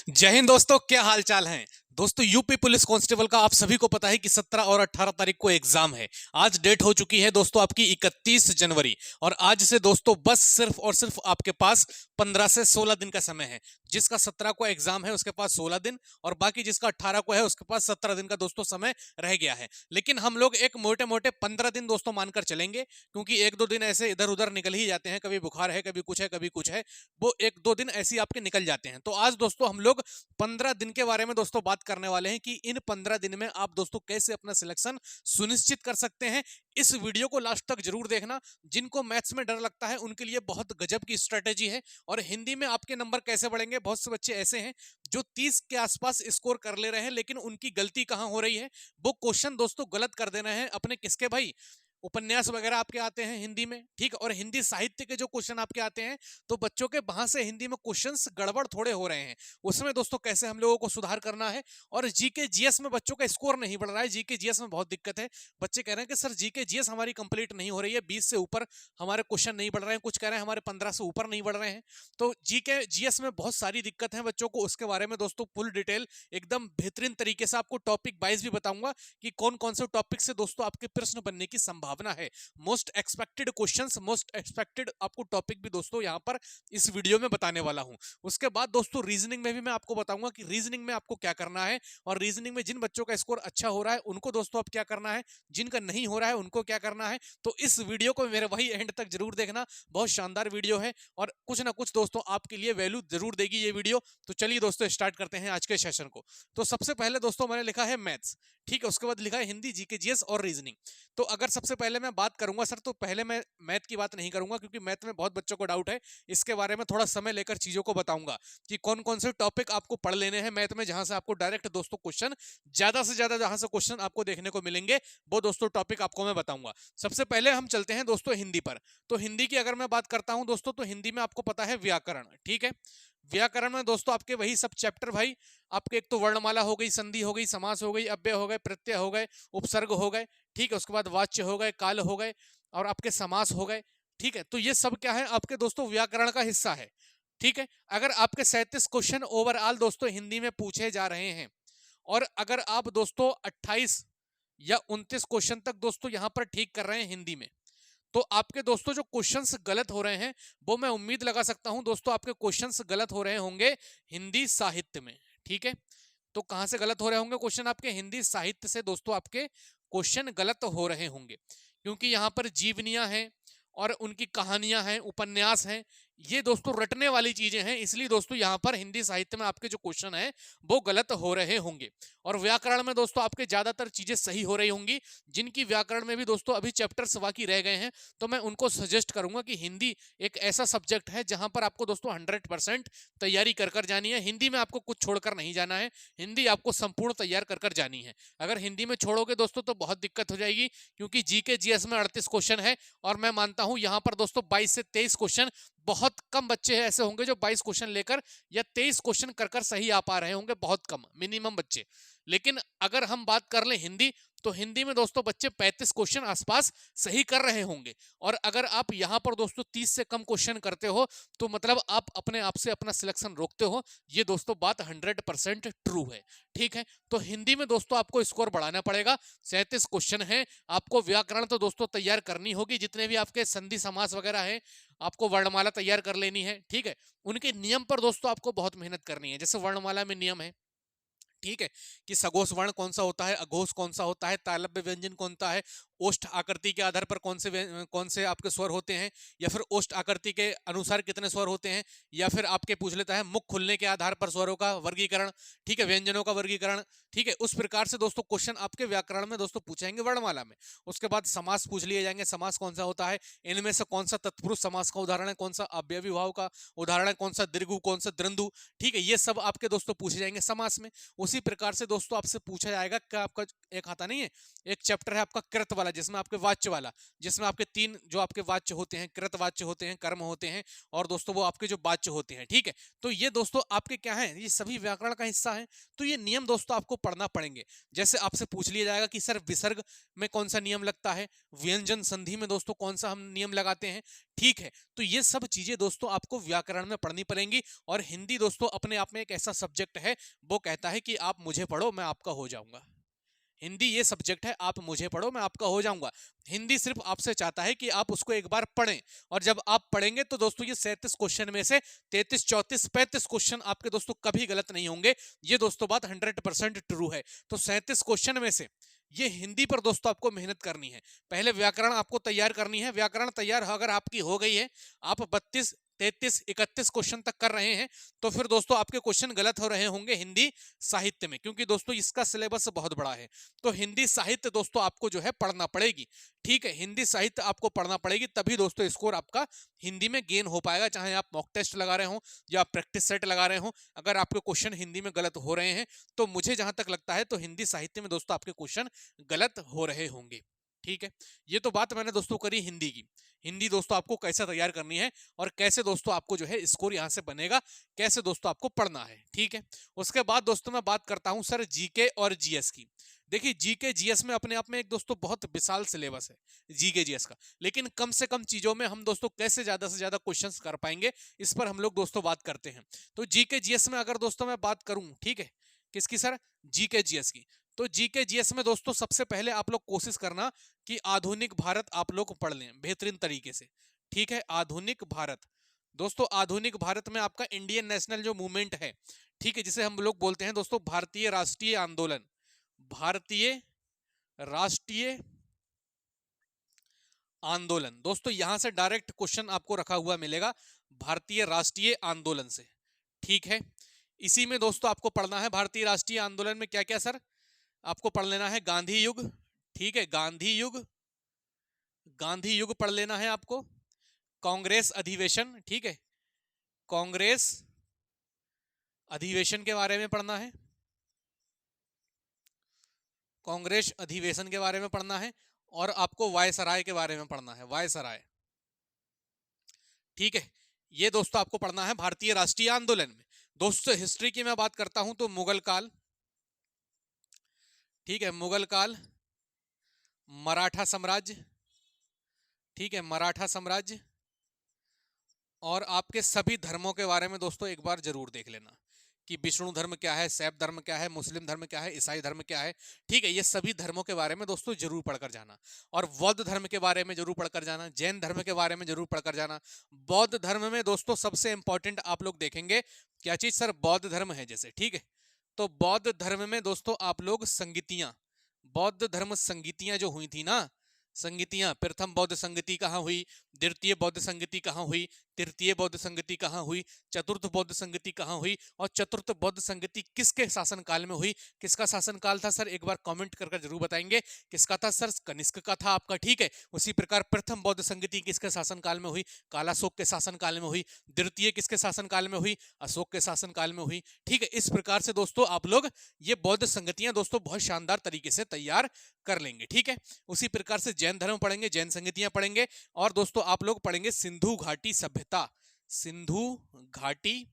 जय हिंद दोस्तों, क्या हाल चाल है। दोस्तों यूपी पुलिस कांस्टेबल का आप सभी को पता है कि 17 और 18 तारीख को एग्जाम है। आज डेट हो चुकी है दोस्तों आपकी 31 जनवरी और आज से दोस्तों बस सिर्फ और सिर्फ आपके पास 15 से 16 दिन का समय है। जिसका 17 को एग्जाम है उसके पास 16 दिन और बाकी जिसका 18 को है उसके पास 17 दिन का दोस्तों समय रह गया है। लेकिन हम लोग एक मोटे मोटे 15 दिन दोस्तों मानकर चलेंगे, क्योंकि एक दो दिन ऐसे इधर उधर निकल ही जाते हैं। कभी बुखार है, कभी कुछ है, कभी कुछ है, वो एक दो दिन ऐसे ही आपके निकल जाते हैं। तो आज दोस्तों हम लोग 15 दिन के बारे में दोस्तों बात करने वाले हैं कि इन 15 दिन में आप दोस्तों कैसे अपना सिलेक्शन सुनिश्चित कर सकते हैं। इस वीडियो को लास्ट तक जरूर देखना। जिनको मैथ्स में डर लगता है उनके लिए बहुत गजब की स्ट्रेटेजी है। और हिंदी में आपके नंबर कैसे बढ़ेंगे, बहुत से बच्चे ऐसे हैं जो 30 के आसपास स्कोर कर ले रहे हैं, लेकिन उनकी गलती कहां हो रही है, वो क्वेश्चन दोस्तों गलत कर देना है अपने किसके भाई, उपन्यास वगैरह आपके आते हैं हिंदी में, ठीक। और हिंदी साहित्य के जो क्वेश्चन आपके आते हैं तो बच्चों के वहां से हिंदी में क्वेश्चंस गड़बड़ थोड़े हो रहे हैं। उसमें दोस्तों कैसे हम लोगों को सुधार करना है। और जीके जीएस में बच्चों का स्कोर नहीं बढ़ रहा है। जीके जीएस में बहुत दिक्कत है। बच्चे कह रहे हैं कि सर जीके जीएस हमारी कंप्लीट नहीं हो रही है, 20 से ऊपर हमारे क्वेश्चन नहीं बढ़ रहे हैं, कुछ कह रहे हैं हमारे 15 से ऊपर नहीं बढ़ रहे हैं। तो जीके जीएस में बहुत सारी दिक्कत है बच्चों को। उसके बारे में दोस्तों फुल डिटेल एकदम बेहतरीन तरीके से आपको टॉपिक वाइज भी बताऊंगा कि कौन कौन से टॉपिक से दोस्तों आपके प्रश्न बनने की संभावना है। Most expected questions, most expected आपको टॉपिक भी दोस्तों यहां पर इस वीडियो में बताने वाला हूं। उसके बाद दोस्तों रीजनिंग में भी मैं आपको बताऊंगा कि रीजनिंग में आपको क्या करना है। और रीजनिंग में जिन बच्चों का स्कोर अच्छा हो रहा है उनको दोस्तों अब क्या करना है, जिनका नहीं हो रहा है उनको क्या करना है। तो इस वीडियो को मेरे वही एंड तक जरूर देखना, बहुत शानदार वीडियो है और कुछ ना कुछ दोस्तों आपके लिए वैल्यू जरूर देगी ये वीडियो। तो चलिए दोस्तों स्टार्ट करते हैं आज के सेशन को। तो सबसे पहले दोस्तों मैंने लिखा है मैथ्स, ठीक है। उसके बाद लिखा है हिंदी, जीके जीएस और रीजनिंग। तो अगर सबसे पहले मैं बात करूंगा सर, तो पहले मैं मैथ की बात नहीं करूंगा, क्योंकि मैथ में बहुत बच्चों को डाउट है। इसके बारे में थोड़ा समय लेकर चीजों को बताऊंगा कि कौन कौन से टॉपिक आपको पढ़ लेने हैं मैथ में, जहां से आपको डायरेक्ट दोस्तों क्वेश्चन ज्यादा से ज्यादा जहां से क्वेश्चन आपको देखने को मिलेंगे, वो दोस्तों टॉपिक आपको मैं बताऊंगा। सबसे पहले हम चलते हैं दोस्तों हिंदी पर। तो हिंदी की अगर मैं बात करता हूं दोस्तों, तो हिंदी में आपको पता है व्याकरण, ठीक है। व्याकरण में दोस्तों आपके वही सब चैप्टर भाई, आपके एक तो वर्णमाला हो गई, संधि हो गई, समास हो गई, अव्यय हो गए, प्रत्यय हो गए, उपसर्ग हो गए, ठीक है। उसके बाद वाच्य हो गए, काल हो गए और आपके समास हो गए, ठीक है। तो ये सब क्या है आपके दोस्तों व्याकरण का हिस्सा है, ठीक है। अगर आपके 37 क्वेश्चन ओवरऑल दोस्तों हिंदी में पूछे जा रहे हैं और अगर आप दोस्तों 28 या 29 क्वेश्चन तक दोस्तों यहां पर ठीक कर रहे हैं हिंदी में, तो आपके दोस्तों जो क्वेश्चंस गलत हो रहे हैं वो मैं उम्मीद लगा सकता हूं दोस्तों आपके क्वेश्चंस गलत हो रहे होंगे हिंदी साहित्य में, ठीक है। तो कहां से गलत हो रहे होंगे क्वेश्चन आपके, हिंदी साहित्य से दोस्तों आपके क्वेश्चन गलत हो रहे होंगे, क्योंकि यहां पर जीवनियां हैं और उनकी कहानियां हैं, उपन्यास हैं, ये दोस्तों रटने वाली चीजें हैं। इसलिए दोस्तों यहां पर हिंदी साहित्य में आपके जो क्वेश्चन है वो गलत हो रहे होंगे। और व्याकरण में दोस्तों आपके ज्यादातर चीजें सही हो रही होंगी। जिनकी व्याकरण में भी दोस्तों अभी चैप्टर्स बाकी रह गए हैं, तो मैं उनको सजेस्ट करूंगा कि हिंदी एक ऐसा सब्जेक्ट है जहां पर आपको दोस्तों 100% तैयारी कर कर जानी है। हिंदी में आपको कुछ छोड़कर नहीं जाना है, हिंदी आपको संपूर्ण तैयार कर कर जानी है। अगर हिंदी में छोड़ोगे दोस्तों तो बहुत दिक्कत हो जाएगी, क्योंकि जीके जीएस में 38 क्वेश्चन है और मैं मानता हूं यहां पर दोस्तों 22 से 23 क्वेश्चन, बहुत कम बच्चे ऐसे होंगे जो 22 क्वेश्चन लेकर या 23 क्वेश्चन कर कर सही आ पा रहे होंगे, बहुत कम, मिनिमम बच्चे। लेकिन अगर हम बात कर ले हिंदी, तो हिंदी में दोस्तों बच्चे 35 क्वेश्चन आसपास सही कर रहे होंगे। और अगर आप यहां पर दोस्तों 30 से कम क्वेश्चन करते हो तो मतलब आप अपने आप से अपना सिलेक्शन रोकते हो। ये दोस्तों बात 100% ट्रू है, ठीक है। तो हिंदी में दोस्तों आपको स्कोर बढ़ाना पड़ेगा। 37 क्वेश्चन है, आपको व्याकरण तो दोस्तों तैयार करनी होगी, जितने भी आपके संधि समास वगैरह है आपको वर्णमाला तैयार कर लेनी है, ठीक है। उनके नियम पर दोस्तों आपको बहुत मेहनत करनी है। जैसे वर्णमाला में नियम है, ठीक है, कि सघोष वर्ण कौन सा होता है, अघोष कौन सा होता है, तालव्य व्यंजन कौन सा है, ओष्ठ आकृति के आधार पर कौन से आपके स्वर होते हैं, या फिर ओष्ठ आकृति के अनुसार कितने स्वर होते हैं, या फिर आपके पूछ लेता है मुख खुलने के आधार पर स्वरों का वर्गीकरण, ठीक है, व्यंजनों का वर्गीकरण, ठीक है। उस प्रकार से दोस्तों क्वेश्चन आपके व्याकरण में दोस्तों पूछेंगे वर्णमाला में। उसके बाद समास पूछ लिए जाएंगे, समास कौन सा होता है, इनमें से कौन सा तत्पुरुष समास का उदाहरण है, कौन सा अव्ययी भाव का उदाहरण है, कौन सा दीर्घु, कौन सा द्वंद्व, ठीक है। ये सब आपके दोस्तों पूछे जाएंगे समास में। उसी प्रकार से दोस्तों आपसे पूछा जाएगा कि आपका एक आता नहीं है, एक चैप्टर है आपका कृत वाला, जिसमें आपके वाच्य वाला, जिसमें आपके 3 जो आपके वाच्य होते हैं, कृत वाच्य होते हैं, कर्म होते हैं, और दोस्तों वो आपके जो वाच्य होते हैं। ठीक है, तो ये दोस्तों आपके क्या है, ये सभी व्याकरण का हिस्सा है। तो ये नियम दोस्तों आपको पढ़ना पड़ेंगे। जैसे आपसे पूछ लिया जाएगा कि सर विसर्ग में कौन सा नियम लगता है, व्यंजन संधि में दोस्तों कौन सा हम नियम लगाते हैं। ठीक है, तो ये सब चीजें दोस्तों आपको व्याकरण में पढ़नी पड़ेंगी। और हिंदी दोस्तों अपने आप में एक ऐसा सब्जेक्ट है, वो कहता है कि आप मुझे पढ़ो मैं आपका हो जाऊंगा। हिंदी ये सब्जेक्ट है, आप मुझे पढ़ो मैं आपका हो जाऊंगा। हिंदी सिर्फ आपसे चाहता है कि आप उसको एक बार पढ़ें, और जब आप पढ़ेंगे तो दोस्तों ये 37 क्वेश्चन में से 33, 34, 35 क्वेश्चन आपके दोस्तों कभी गलत नहीं होंगे। ये दोस्तों बात 100% ट्रू है। तो 37 क्वेश्चन में से ये हिंदी पर दोस्तों आपको मेहनत करनी है। पहले व्याकरण आपको तैयार करनी है। व्याकरण तैयार अगर आपकी हो गई है, आप 32, 33, 31 क्वेश्चन तक कर रहे हैं, तो फिर दोस्तों आपके क्वेश्चन गलत हो रहे होंगे हिंदी साहित्य में, क्योंकि दोस्तों इसका सिलेबस बहुत बड़ा है। तो हिंदी साहित्य दोस्तों आपको जो है पढ़ना पड़ेगी। ठीक है, हिंदी साहित्य आपको पढ़ना पड़ेगी, तभी दोस्तों स्कोर आपका हिंदी में गेन हो पाएगा। चाहे आप मॉक टेस्ट लगा रहे हो या प्रैक्टिस सेट लगा रहे हो, अगर आपके क्वेश्चन हिंदी में गलत हो रहे हैं, तो मुझे जहां तक लगता है तो हिंदी साहित्य में दोस्तों आपके क्वेश्चन गलत हो रहे होंगे। ठीक है, ये तो बात मैंने दोस्तों करी हिंदी की। हिंदी दोस्तों आपको कैसे तैयार करनी है, और कैसे दोस्तों आपको जो है स्कोर यहां से बनेगा, कैसे दोस्तों आपको पढ़ना है। ठीक है, उसके बाद दोस्तों मैं बात करता हूं सर जीके और जीएस की। देखिए जीके जीएस में अपने आप में एक दोस्तों बहुत विशाल सिलेबस है जीके जीएस का, लेकिन कम से कम चीजों में हम दोस्तों कैसे ज्यादा से ज्यादा क्वेश्चंस कर पाएंगे, इस पर हम लोग दोस्तों बात करते हैं। तो जीके जीएस में अगर दोस्तों मैं बात करूं, ठीक है, किसकी सर, जीके जीएस की। तो जीके जीएस में दोस्तों सबसे पहले आप लोग कोशिश करना कि आधुनिक भारत आप लोग पढ़ लें बेहतरीन तरीके से। ठीक है, आधुनिक भारत दोस्तों, आधुनिक भारत में आपका इंडियन नेशनल जो मूवमेंट है, ठीक है, जिसे हम लोग बोलते हैं दोस्तों भारतीय राष्ट्रीय आंदोलन, भारतीय राष्ट्रीय आंदोलन। दोस्तों यहां से डायरेक्ट क्वेश्चन आपको रखा हुआ मिलेगा भारतीय राष्ट्रीय आंदोलन से। ठीक है, इसी में दोस्तों आपको पढ़ना है भारतीय राष्ट्रीय आंदोलन में क्या क्या सर, आपको पढ़ लेना है गांधी युग। ठीक है, गांधी युग, गांधी युग पढ़ लेना है आपको। कांग्रेस अधिवेशन, ठीक है, कांग्रेस अधिवेशन के बारे में पढ़ना है, कांग्रेस अधिवेशन के बारे में पढ़ना है। और आपको वायसराय के बारे में पढ़ना है, वायसराय। ठीक है, ये दोस्तों आपको पढ़ना है भारतीय राष्ट्रीय आंदोलन में। दोस्तों हिस्ट्री की मैं बात करता हूं तो मुगल काल, ठीक है, मुगल काल, मराठा साम्राज्य, ठीक है, मराठा साम्राज्य, और आपके सभी धर्मों के बारे में दोस्तों एक बार जरूर देख लेना कि विष्णु धर्म क्या है, शैव धर्म क्या है, मुस्लिम धर्म क्या है, ईसाई धर्म क्या है। ठीक है, ये सभी धर्मों के बारे में दोस्तों जरूर पढ़कर जाना। और बौद्ध धर्म के बारे में जरूर पढ़कर जाना, जैन धर्म के बारे में जरूर पढ़कर जाना। बौद्ध धर्म में दोस्तों सबसे इंपॉर्टेंट आप लोग देखेंगे क्या चीज सर, बौद्ध धर्म है जैसे। ठीक है, तो बौद्ध धर्म में दोस्तों आप लोग संगीतियां, बौद्ध धर्म संगीतियां जो हुई थी ना, संगीतियां, प्रथम बौद्ध संगति कहां हुई, द्वितीय बौद्ध संगति कहां हुई, तृतीय बौद्ध संगति कहां हुई, चतुर्थ बौद्ध संगति कहां हुई, और चतुर्थ बौद्ध संगति किसके शासनकाल में हुई। किसका शासनकाल था सर, एक बार कमेंट कर जरूर बताएंगे किसका था सर, कनिष्क का था आपका। ठीक है, उसी प्रकार प्रथम बौद्ध संगति किसके शासनकाल में हुई, कालाशोक के शासनकाल में हुई। द्वितीय किसके शासनकाल में हुई, अशोक के शासनकाल में हुई। ठीक है, इस प्रकार से दोस्तों आप लोग ये बौद्ध संगतियां दोस्तों बहुत शानदार तरीके से तैयार कर लेंगे। ठीक है, उसी प्रकार से जैन धर्म पढ़ेंगे, जैन संगतियां पढ़ेंगे। और दोस्तों आप लोग पढ़ेंगे सिंधु घाटी सभ्यता, सिंधु घाटी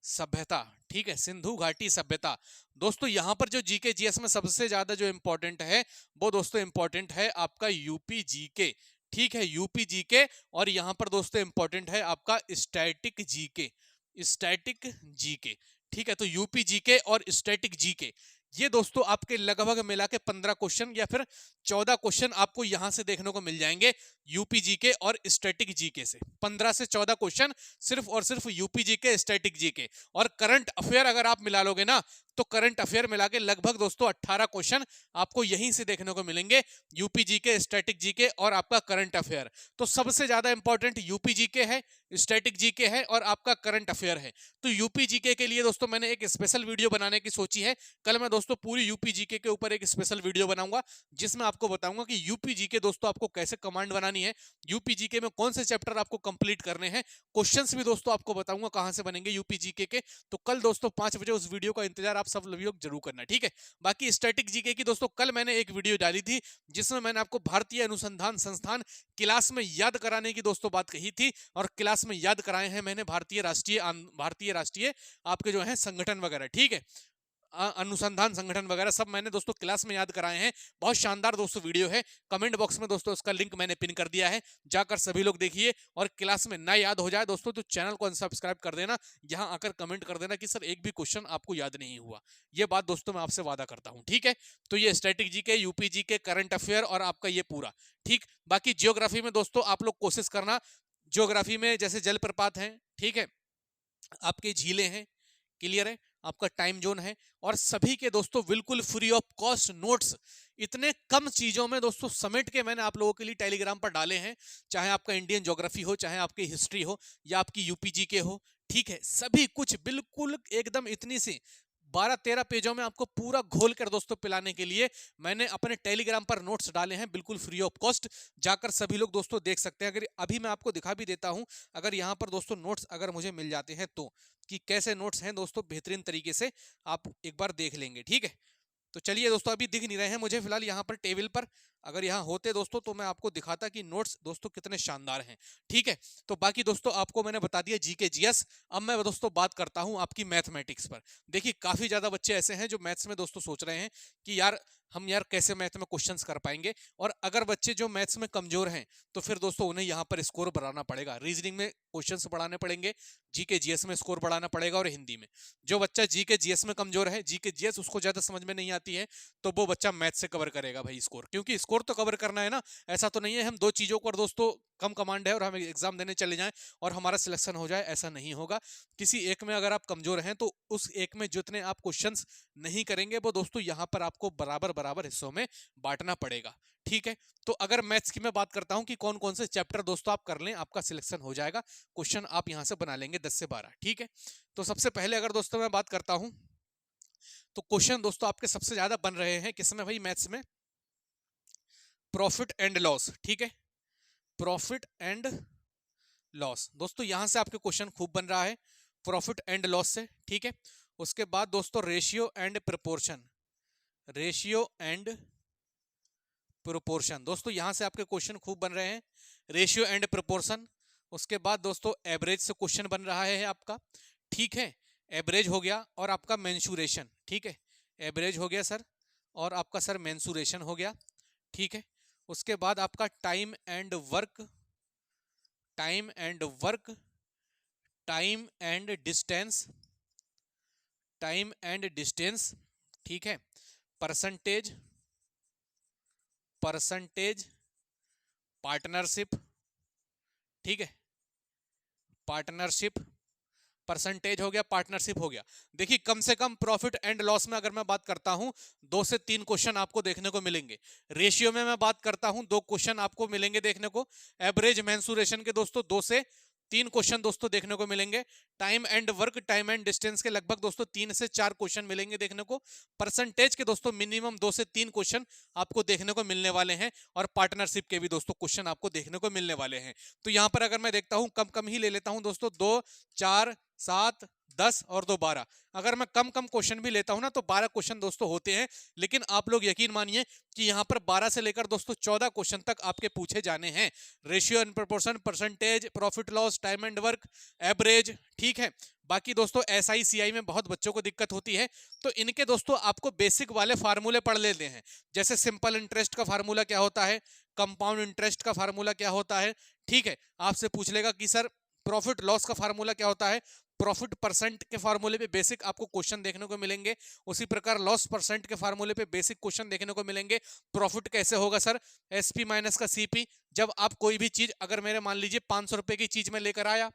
सभ्यता। ठीक है, सिंधु घाटी सभ्यता। दोस्तों यहां पर जो जीके जीएस में सबसे ज्यादा जो इंपॉर्टेंट है वो दोस्तों इंपॉर्टेंट है आपका यूपी जीके। ठीक है, यूपी जीके। और यहां पर दोस्तों इंपॉर्टेंट है आपका स्टैटिक जीके, स्टैटिक जीके। ठीक है, तो यूपी जीके और स्टैटिक जीके ये दोस्तों आपके लगभग मिला के 15 क्वेश्चन या फिर 14 क्वेश्चन आपको यहां से देखने को मिल जाएंगे यूपी जीके और स्टैटिक जीके से। 15 से 14 क्वेश्चन सिर्फ और सिर्फ यूपी जीके, स्टैटिक जीके। और करंट अफेयर अगर आप मिला लोगे ना, तो करंट अफेयर मिला के लगभग दोस्तों 18 क्वेश्चन आपको यहीं से देखने को मिलेंगे, यूपी जीके, स्टैटिक जीके और आपका करंट अफेयर। तो सबसे ज्यादा इंपॉर्टेंट यूपी जीके है, स्टैटिक जीके है और आपका करंट अफेयर है। तो यूपी जीके के लिए दोस्तों मैंने एक स्पेशल वीडियो बनाने की सोची है। कल मैं दोस्तों पूरी यूपी जीके के ऊपर एक स्पेशल वीडियो बनाऊंगा, जिसमें आपको बताऊंगा कि यूपी जीके दोस्तों आपको कैसे कमांड बनानी है, यूपी जीके में कौन से चैप्टर आपको कंप्लीट करने हैं, क्वेश्चंस भी दोस्तों आपको बताऊंगा कहां से बनेंगे यूपी जीके के। तो कल दोस्तों 5 बजे उस वीडियो का इंतजार आप सब लोग जरूर करना, ठीक है। बाकी स्टैटिक जीके की दोस्तों कल मैंने एक वीडियो डाली थी जिसमें मैंने आपको भारतीय अनुसंधान संस्थान क्लास में याद कराने की दोस्तों बात कही थी, और क्लास में याद कराए हैं मैंने भारतीय राष्ट्रीय आपके जो है संगठन वगैरह, ठीक है, अनुसंधान संगठन वगैरह सब मैंने दोस्तों क्लास में याद कराए हैं। बहुत शानदार दोस्तों वीडियो है, कमेंट बॉक्स में दोस्तों उसका लिंक मैंने पिन कर दिया है, जाकर सभी लोग देखिए। और क्लास में ना याद हो जाए दोस्तों तो चैनल को अनसब्सक्राइब कर देना, यहां आकर कमेंट कर देना कि सर एक भी क्वेश्चन आपको याद नहीं हुआ। ये बात दोस्तों मैं आपसे वादा करता हूं, ठीक है। तो ये static GK, UP GK, current affair और आपका ये पूरा, ठीक। बाकी जियोग्राफी में दोस्तों आप लोग कोशिश करना, जियोग्राफी में जैसे जलप्रपात है, ठीक है, आपकी झीलें हैं, क्लियर है, आपका टाइम जोन है, और सभी के दोस्तों बिल्कुल फ्री ऑफ कॉस्ट नोट्स इतने कम चीजों में दोस्तों समेट के मैंने आप लोगों के लिए टेलीग्राम पर डाले हैं। चाहे आपका इंडियन ज्योग्राफी हो, चाहे आपकी हिस्ट्री हो, या आपकी यूपीजी के हो, ठीक है, सभी कुछ बिल्कुल एकदम इतनी सी 12-13 पेजों में आपको पूरा घोल कर दोस्तों पिलाने के लिए मैंने अपने टेलीग्राम पर नोट्स डाले हैं बिल्कुल फ्री ऑफ कॉस्ट, जाकर सभी लोग दोस्तों देख सकते हैं। अगर अभी मैं आपको दिखा भी देता हूं, अगर यहां पर दोस्तों नोट्स अगर मुझे मिल जाते हैं तो, कि कैसे नोट्स हैं दोस्तों बेहतरीन तरीके से आप एक बार देख लेंगे, ठीक है। तो चलिए दोस्तों, अभी दिख नहीं रहे हैं मुझे फिलहाल यहाँ पर टेबल पर, अगर यहाँ होते दोस्तों तो मैं आपको दिखाता कि नोट्स दोस्तों कितने शानदार हैं, ठीक है। तो बाकी दोस्तों आपको मैंने बता दिया जीके जीएस। अब मैं दोस्तों बात करता हूँ आपकी मैथमेटिक्स पर। देखिए काफी ज्यादा बच्चे ऐसे हैं जो मैथ्स में दोस्तों सोच रहे हैं कि यार हम यार कैसे मैथ में क्वेश्चंस कर पाएंगे, और अगर बच्चे जो मैथ्स में कमजोर हैं तो फिर दोस्तों उन्हें यहाँ पर स्कोर बढ़ाना पड़ेगा, रीजनिंग में क्वेश्चंस बढ़ाने पड़ेंगे, जीके जीएस में स्कोर बढ़ाना पड़ेगा, और हिंदी में। जो बच्चा जीके जीएस में कमजोर है, जीके जीएस उसको ज्यादा समझ में नहीं आती है, तो वो बच्चा मैथ से कवर करेगा भाई स्कोर, क्योंकि स्कोर तो कवर करना है ना। ऐसा तो नहीं है हम दो चीजों पर दोस्तों कम कमांड है और हम एग्जाम देने चले जाएं और हमारा सिलेक्शन हो जाए, ऐसा नहीं होगा। किसी एक में अगर आप कमजोर हैं तो उस एक में जितने आप क्वेश्चंस नहीं करेंगे वो दोस्तों यहाँ पर आपको बराबर बराबर हिस्सों में बांटना पड़ेगा, ठीक है। तो अगर मैथ्स की मैं बात करता हूं कि कौन कौन से चैप्टर दोस्तों आप कर लें आपका सिलेक्शन हो जाएगा, क्वेश्चन आप यहां से बना लेंगे 10 से 12, ठीक है। तो सबसे पहले अगर दोस्तों मैं बात करता हूं तो क्वेश्चन दोस्तों आपके सबसे ज्यादा बन रहे हैं किसमें भाई, मैथ्स में, प्रॉफिट एंड लॉस, ठीक है, प्रॉफिट एंड लॉस दोस्तों यहां से आपके क्वेश्चन खूब बन रहा है, प्रॉफिट एंड लॉस से, ठीक है। उसके बाद दोस्तों ratio and proportion, ratio and proportion दोस्तों यहां से आपके क्वेश्चन खूब बन रहे हैं, रेशियो एंड प्रोपोर्शन। उसके बाद दोस्तों एवरेज से क्वेश्चन बन रहा है आपका, ठीक है, एवरेज हो गया, और आपका मेंसुरेशन, ठीक है, एवरेज हो गया सर, और आपका सर मेंसुरेशन हो गया, ठीक है। उसके बाद आपका time and work, time and work, time and distance, time and distance, ठीक है, परसेंटेज, परसेंटेज, पार्टनरशिप, ठीक है, पार्टनरशिप, परसेंटेज हो गया, पार्टनरशिप हो गया। देखिए कम से कम प्रॉफिट एंड लॉस में अगर मैं बात करता हूं 2 से 3 क्वेश्चन आपको देखने को मिलेंगे, रेशियो में मैं बात करता हूं 2 क्वेश्चन आपको मिलेंगे देखने को, एवरेज मेंसुरेशन के दोस्तों 2 से 3 क्वेश्चन दोस्तों देखने को मिलेंगे, time and work, time and distance के लगभग दोस्तों 3 से 4 क्वेश्चन मिलेंगे देखने को, परसेंटेज के दोस्तों मिनिमम 2 से 3 क्वेश्चन आपको देखने को मिलने वाले हैं, और पार्टनरशिप के भी दोस्तों क्वेश्चन आपको देखने को मिलने वाले हैं। तो यहां पर अगर मैं देखता हूं कम कम ही ले लेता हूं दोस्तों, 2, 4, 7, 10 और 2, 12। अगर मैं कम कम क्वेश्चन भी लेता हूं ना तो 12 क्वेश्चन दोस्तों होते हैं, लेकिन आप लोग यकीन मानिए कि यहां पर 12 से लेकर दोस्तों 14 क्वेश्चन तक आपके पूछे जाने हैं, ratio and proportion, percentage, profit loss, time and work, average, ठीक है। बाकी दोस्तों एसआई सीआई में बहुत बच्चों को दिक्कत होती है, तो इनके दोस्तों आपको बेसिक वाले फार्मूले पढ़ लेते हैं, जैसे सिंपल इंटरेस्ट का फार्मूला क्या होता है, कंपाउंड इंटरेस्ट का फार्मूला क्या होता है, ठीक है। आपसे पूछ लेगा कि सर प्रॉफिट लॉस का फार्मूला क्या होता है, प्रॉफिट परसेंट के फार्मूले पे बेसिक आपको क्वेश्चन देखने को मिलेंगे, उसी प्रकार लॉस परसेंट के फार्मूले पे बेसिक क्वेश्चन देखने को मिलेंगे। प्रॉफिट कैसे होगा सर, एसपी माइनस का सीपी, जब आप कोई भी चीज अगर मेरे मान लीजिए 500 रुपए की चीज में लेकर आया,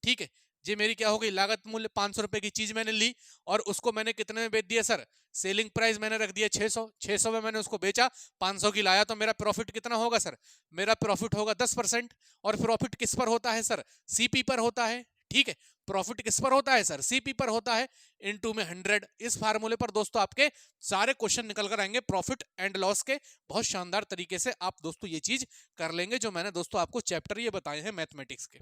ठीक है, ये मेरी क्या हो गई लागत मूल्य, 500 रुपए की चीज मैंने ली और उसको मैंने कितने में बेच दिया सर, सेलिंग प्राइस मैंने रख दिया 600, 600 में मैंने उसको बेचा, 500 की लाया, तो मेरा प्रॉफिट कितना होगा सर, मेरा प्रॉफिट होगा 10%। और प्रॉफिट किस पर होता है सर, सीपी पर होता है, ठीक है, प्रॉफिट किस पर होता है सर, सीपी पर होता है, इनटू में 100। इस फार्मूले पर दोस्तों आपके सारे क्वेश्चन निकल कर आएंगे प्रॉफिट एंड लॉस के, बहुत शानदार तरीके से आप दोस्तों ये चीज कर लेंगे, जो मैंने दोस्तों आपको चैप्टर ये बताए हैं मैथमेटिक्स के,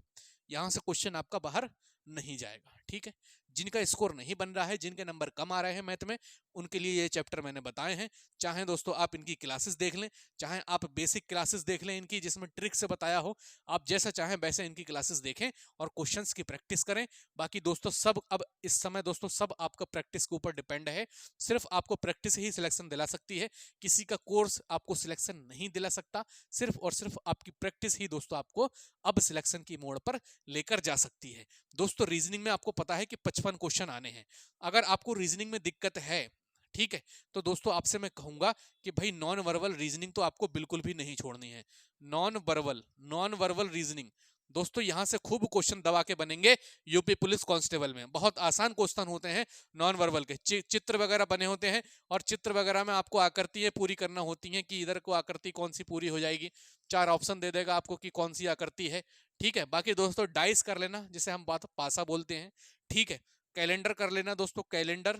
यहां से क्वेश्चन आपका बाहर नहीं जाएगा, ठीक है। जिनका स्कोर नहीं बन रहा है, जिनके नंबर कम आ रहे हैं मैथ में, उनके लिए ये चैप्टर मैंने बताए हैं। चाहे दोस्तों आप इनकी क्लासेस देख लें, चाहे आप बेसिक क्लासेस देख लें इनकी, जिसमें ट्रिक से बताया हो, आप जैसा चाहें वैसे इनकी क्लासेस देखें और क्वेश्चंस की प्रैक्टिस करें। बाकी दोस्तों सब अब इस समय दोस्तों सब आपका प्रैक्टिस के ऊपर डिपेंड है। सिर्फ आपको प्रैक्टिस ही सिलेक्शन दिला सकती है, किसी का कोर्स आपको सिलेक्शन नहीं दिला सकता। सिर्फ और सिर्फ आपकी प्रैक्टिस ही दोस्तों आपको अब सिलेक्शन की मोड़ पर लेकर जा सकती है। दोस्तों रीजनिंग में आपको पता है कि 55 क्वेश्चन आने हैं। अगर आपको रीजनिंग में दिक्कत है, ठीक है, तो दोस्तों आपसे मैं कहूंगा कि भाई नॉन वर्बल रीजनिंग तो आपको बिल्कुल भी नहीं छोड़नी है। नॉन वर्बल रीजनिंग दोस्तों यहां से खूब क्वेश्चन दबा के बनेंगे यूपी पुलिस कांस्टेबल में। बहुत आसान क्वेश्चन होते हैं नॉन वर्बल के, चित्र वगैरह बने होते हैं और चित्र वगैरह में आपको आकृतियां पूरी करना होती हैं कि इधर को आकृति कौन सी पूरी हो जाएगी। 4 ऑप्शन दे देगा आपको कि कौन सी आकृति है, ठीक है। बाकी दोस्तों डाइस कर लेना, जिसे हम बात पासा बोलते हैं, ठीक है। कैलेंडर कर लेना दोस्तों, कैलेंडर,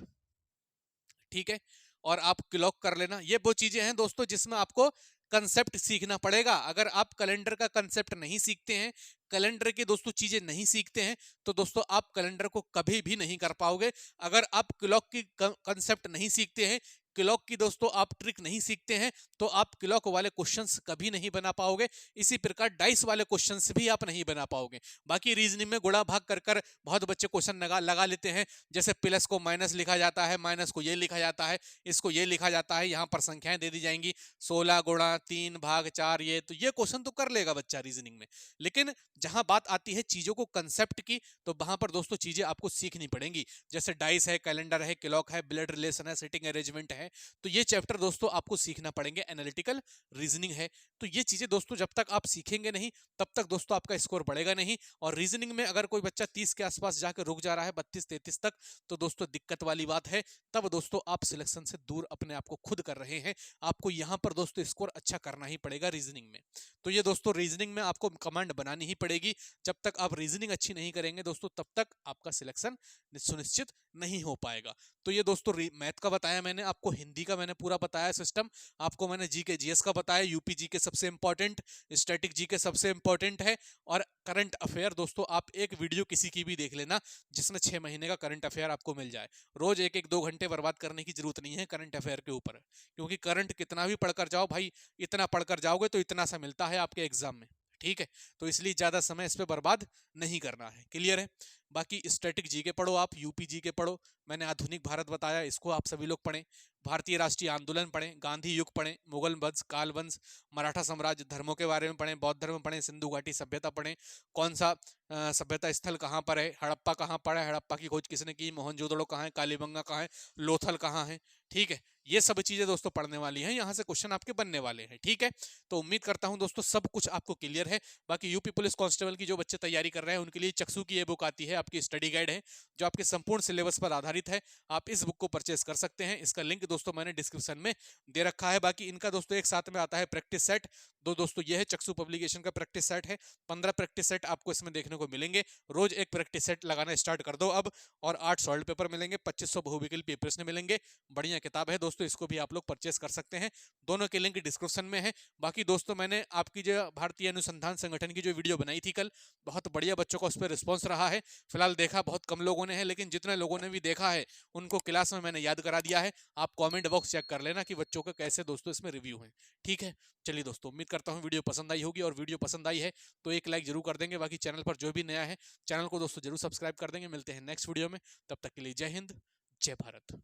ठीक है। और आप क्लॉक कर लेना। ये वो चीजें हैं दोस्तों जिसमें आपको कंसेप्ट सीखना पड़ेगा। अगर आप कैलेंडर का कंसेप्ट नहीं सीखते हैं, कैलेंडर की दोस्तों चीजें नहीं सीखते हैं, तो दोस्तों आप कैलेंडर को कभी भी नहीं कर पाओगे। अगर आप क्लॉक की कंसेप्ट नहीं सीखते हैं, क्लॉक की दोस्तों आप ट्रिक नहीं सीखते हैं, तो आप क्लॉक वाले क्वेश्चंस कभी नहीं बना पाओगे। इसी प्रकार डाइस वाले क्वेश्चंस भी आप नहीं बना पाओगे। बाकी रीजनिंग में गुणा भाग कर कर बहुत बच्चे क्वेश्चन लगा लेते हैं, जैसे प्लस को माइनस लिखा जाता है, माइनस को ये लिखा जाता है, इसको ये लिखा जाता है, यहाँ पर संख्याएं दे दी जाएंगी 16 गुणा 3 भाग 4, ये तो ये क्वेश्चन तो कर लेगा बच्चा रीजनिंग में। लेकिन जहां बात आती है चीजों को कंसेप्ट की, तो वहां पर दोस्तों चीजें आपको सीखनी पड़ेंगी। जैसे डाइस है, कैलेंडर है, क्लॉक है, ब्लड रिलेशन है, सिटिंग अरेंजमेंट है, तो ये चैप्टर दोस्तों आपको सीखना पड़ेंगे। एनालिटिकल रीजनिंग है, तो ये चीजें दोस्तों जब तक आप सीखेंगे नहीं तब तक दोस्तों आपका स्कोर बढ़ेगा नहीं। और रीजनिंग में अगर कोई बच्चा 30 के आसपास जाकर रुक जा रहा है, 32-33 तक, तो दोस्तों दिक्कत वाली बात है। तब दोस्तों आप सिलेक्शन से दूर अपने आप को खुद कर रहे हैं। आपको यहां पर दोस्तों स्कोर अच्छा करना ही पड़ेगा रीजनिंग में। तो ये दोस्तों रीजनिंग में आपको कमांड बनानी ही पड़ेगी। जब तक आप रीजनिंग अच्छी नहीं करेंगे दोस्तों, तब तक आपका सिलेक्शन सुनिश्चित नहीं हो पाएगा। तो ये दोस्तों मैथ का बताया मैंने आपको, हिंदी का मैंने पूरा बताया सिस्टम आपको, मैंने जीके जीएस का बताया, यूपी जीके सबसे इंपॉर्टेंट, स्टैटिक जीके सबसे इंपॉर्टेंट है, और करंट अफेयर दोस्तों आप एक वीडियो किसी की भी देख लेना जिसमें 6 महीने का करंट अफेयर आपको मिल जाए। रोज 1-1-2 घंटे बर्बाद करने की जरूरत नहीं है करंट अफेयर के ऊपर, क्योंकि करंट कितना भी पढ़कर जाओ भाई, इतना पढ़कर जाओगे तो इतना सा मिलता है आपके एग्जाम में, ठीक है। तो इसलिए ज्यादा समय इस पे बर्बाद नहीं करना है, क्लियर है। बाकी स्टैटिक जीके पढ़ो, आप यूपी जीके पढ़ो, मैंने आधुनिक भारत बताया, इसको आप सभी लोग पढ़ें। भारतीय राष्ट्रीय आंदोलन पढ़ें, गांधी युग पढ़ें, मुगल वंश, काल वंश, मराठा साम्राज्य, धर्मों के बारे में पढ़ें, बौद्ध धर्म पढ़ें, सिंधु घाटी सभ्यता पढ़ें, कौन सा सभ्यता स्थल कहाँ पर है, हड़प्पा कहाँ पर है, हड़प्पा की खोज किसने की, मोहनजोदड़ो कहाँ है, कालीबंगा कहाँ है, लोथल कहाँ है, ठीक है। ये सब चीजें दोस्तों पढ़ने वाली हैं, यहाँ से क्वेश्चन आपके बनने वाले हैं, ठीक है। तो उम्मीद करता हूँ दोस्तों सब कुछ आपको क्लियर है। बाकी यूपी पुलिस कांस्टेबल की जो बच्चे तैयारी कर रहे हैं उनके लिए चक्सू की ये बुक आती है, आपकी स्टडी गाइड है, जो आपके संपूर्ण सिलेबस पर आधारित है। आप इस बुक को परचेस कर सकते हैं, इसका लिंक दोस्तों मैंने डिस्क्रिप्शन में दे रखा है। बाकी इनका दोस्तों एक साथ में आता है प्रैक्टिस सेट, दोस्तों ये है चक्सू पब्लिकेशन का प्रैक्टिस सेट है। 15 प्रैक्टिस सेट आपको इसमें देखने को मिलेंगे। रोज एक प्रैक्टिस सेट लगाना स्टार्ट कर दो अब, और 8 सॉल्व पेपर मिलेंगे, 2500 बहुविकल्पी प्रश्न मिलेंगे। बढ़िया किताब है दोस्तों, इसको भी आप लोग परचेस कर सकते हैं, दोनों के लिंक डिस्क्रिप्शन में है। बाकी दोस्तों मैंने आपकी जो भारतीय अनुसंधान संगठन की जो वीडियो बनाई थी कल, बहुत बढ़िया बच्चों का उस पर रिस्पॉन्स रहा है। फिलहाल देखा बहुत कम लोगों ने है, लेकिन जितने लोगों ने भी देखा है उनको क्लास में मैंने याद करा दिया है। आप कमेंट बॉक्स चेक कर लेना कि बच्चों का कैसे दोस्तों इसमें रिव्यू है, ठीक है। चलिए दोस्तों उम्मीद करता हूँ वीडियो पसंद आई होगी, और वीडियो पसंद आई है तो एक लाइक जरूर कर देंगे। बाकी चैनल पर जो भी नया है चैनल को दोस्तों जरूर सब्सक्राइब कर देंगे। मिलते हैं नेक्स्ट वीडियो में, तब तक के लिए जय हिंद, जय भारत।